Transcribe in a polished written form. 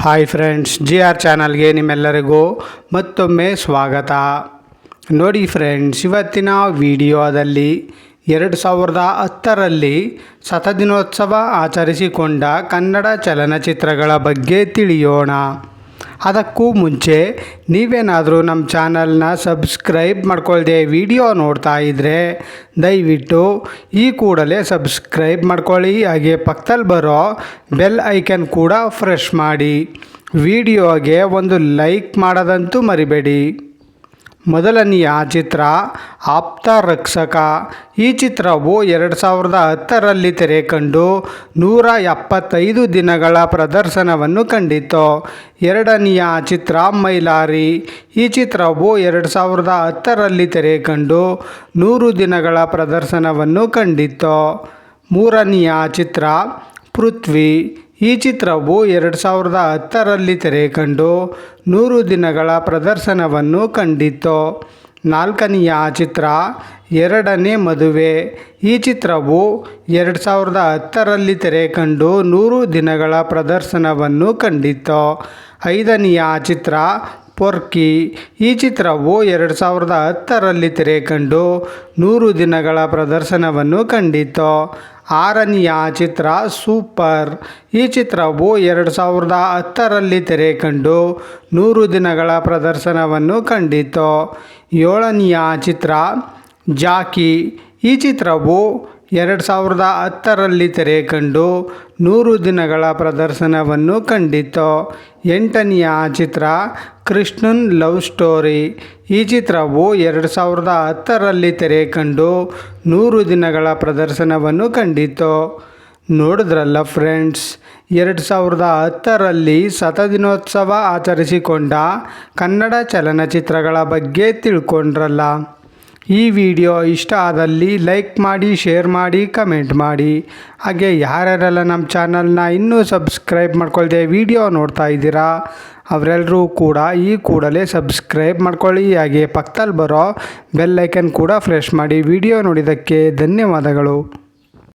Hi friends, G R ಚಾನಲ್ಗೆ ನಿಮ್ಮೆಲ್ಲರಿಗೂ ಮತ್ತೊಮ್ಮೆ ಸ್ವಾಗತ. ನೋಡಿ ಫ್ರೆಂಡ್ಸ್, ಇವತ್ತಿನ ವಿಡಿಯೋದಲ್ಲಿ 2010ರಲ್ಲಿ ಶತದಿನೋತ್ಸವ ಆಚರಿಸಿಕೊಂಡ ಕನ್ನಡ ಚಲನಚಿತ್ರಗಳ ಬಗ್ಗೆ ತಿಳಿಯೋಣ. ಅದಕ್ಕೂ ಮುಂಚೆ ನೀವೇನಾದರೂ ನಮ್ಮ ಚಾನಲ್ನ ಸಬ್ಸ್ಕ್ರೈಬ್ ಮಾಡ್ಕೊಳ್ದೆ ವಿಡಿಯೋ ನೋಡ್ತಾ ಇದ್ದರೆ ದಯವಿಟ್ಟು ಈ ಕೂಡಲೇ ಸಬ್ಸ್ಕ್ರೈಬ್ ಮಾಡ್ಕೊಳ್ಳಿ. ಹಾಗೆ ಪಕ್ಕದಲ್ಲಿ ಬರೋ ಬೆಲ್ ಐಕನ್ ಕೂಡ ಪ್ರೆಸ್ ಮಾಡಿ. ವಿಡಿಯೋಗೆ ಒಂದು ಲೈಕ್ ಮಾಡೋದಂತೂ ಮರಿಬೇಡಿ. ಮೊದಲನೆಯ ಚಿತ್ರ ಆಪ್ತ ರಕ್ಷಕ. ಈ ಚಿತ್ರವು 2010ರಲ್ಲಿ ತೆರೆ ಕಂಡು 175 ದಿನಗಳ ಪ್ರದರ್ಶನವನ್ನು ಕಂಡಿತು. ಎರಡನೆಯ ಚಿತ್ರ ಮೈಲಾರಿ. ಈ ಚಿತ್ರವು 2010ರಲ್ಲಿ ತೆರೆ ಕಂಡು 100 ದಿನಗಳ ಪ್ರದರ್ಶನವನ್ನು ಕಂಡಿತು. ಮೂರನೆಯ ಚಿತ್ರ ಪೃಥ್ವಿ. ಈ ಚಿತ್ರವು 2010ರಲ್ಲಿ ತೆರೆ ಕಂಡು 100 ದಿನಗಳ ಪ್ರದರ್ಶನವನ್ನು ಕಂಡಿತು. ನಾಲ್ಕನೆಯ ಚಿತ್ರ ಎರಡನೇ ಮದುವೆ. ಈ ಚಿತ್ರವು 2010ರಲ್ಲಿ ತೆರೆ ಕಂಡು 100 ದಿನಗಳ ಪ್ರದರ್ಶನವನ್ನು ಕಂಡಿತು. ಐದನೆಯ ಚಿತ್ರ ಪೊರ್ಕಿ. ಈ ಚಿತ್ರವು 2010ರಲ್ಲಿ ತೆರೆ ಕಂಡು 100 ದಿನಗಳ ಪ್ರದರ್ಶನವನ್ನು ಕಂಡಿತು. ಆರನೆಯ ಚಿತ್ರ ಸೂಪರ್. ಈ ಚಿತ್ರವು 2010ರಲ್ಲಿ ತೆರೆ ಕಂಡು 100 ದಿನಗಳ ಪ್ರದರ್ಶನವನ್ನು ಕಂಡಿತು. ಏಳನೆಯ ಚಿತ್ರ ಜಾಕಿ. ಈ ಚಿತ್ರವು 2010ರಲ್ಲಿ ತೆರೆ ಕಂಡು 100 ದಿನಗಳ ಪ್ರದರ್ಶನವನ್ನು ಕಂಡಿತು. ಎಂಟನೆಯ ಚಿತ್ರ ಕೃಷ್ಣನ್ ಲವ್ ಸ್ಟೋರಿ. ಈ ಚಿತ್ರವು 2010ರಲ್ಲಿ ತೆರೆ ಕಂಡು 100 ದಿನಗಳ ಪ್ರದರ್ಶನವನ್ನು ಕಂಡಿತು. ನೋಡಿದ್ರಲ್ಲ ಫ್ರೆಂಡ್ಸ್, 2010ರಲ್ಲಿ ಶತದಿನೋತ್ಸವ ಆಚರಿಸಿಕೊಂಡ ಕನ್ನಡ ಚಲನಚಿತ್ರಗಳ ಬಗ್ಗೆ ತಿಳ್ಕೊಂಡ್ರಲ್ಲ. ಈ ವಿಡಿಯೋ ಇಷ್ಟ ಆದಲ್ಲಿ ಲೈಕ್ ಮಾಡಿ, ಶೇರ್ ಮಾಡಿ, ಕಮೆಂಟ್ ಮಾಡಿ. ಹಾಗೆ ಯಾರ್ಯಾರೆಲ್ಲ ನಮ್ಮ ಚಾನಲ್ನ ಇನ್ನೂ ಸಬ್ಸ್ಕ್ರೈಬ್ ಮಾಡ್ಕೊಳ್ದೆ ವಿಡಿಯೋ ನೋಡ್ತಾ ಇದ್ದೀರಾ ಅವರೆಲ್ಲರೂ ಕೂಡ ಈ ಕೂಡಲೇ ಸಬ್ಸ್ಕ್ರೈಬ್ ಮಾಡ್ಕೊಳ್ಳಿ. ಹಾಗೆ ಪಕ್ಕದಲ್ಲಿ ಬರೋ ಬೆಲ್ ಐಕನ್ ಕೂಡ ಪ್ರೆಸ್ ಮಾಡಿ. ವಿಡಿಯೋ ನೋಡಿದ್ದಕ್ಕೆ ಧನ್ಯವಾದಗಳು.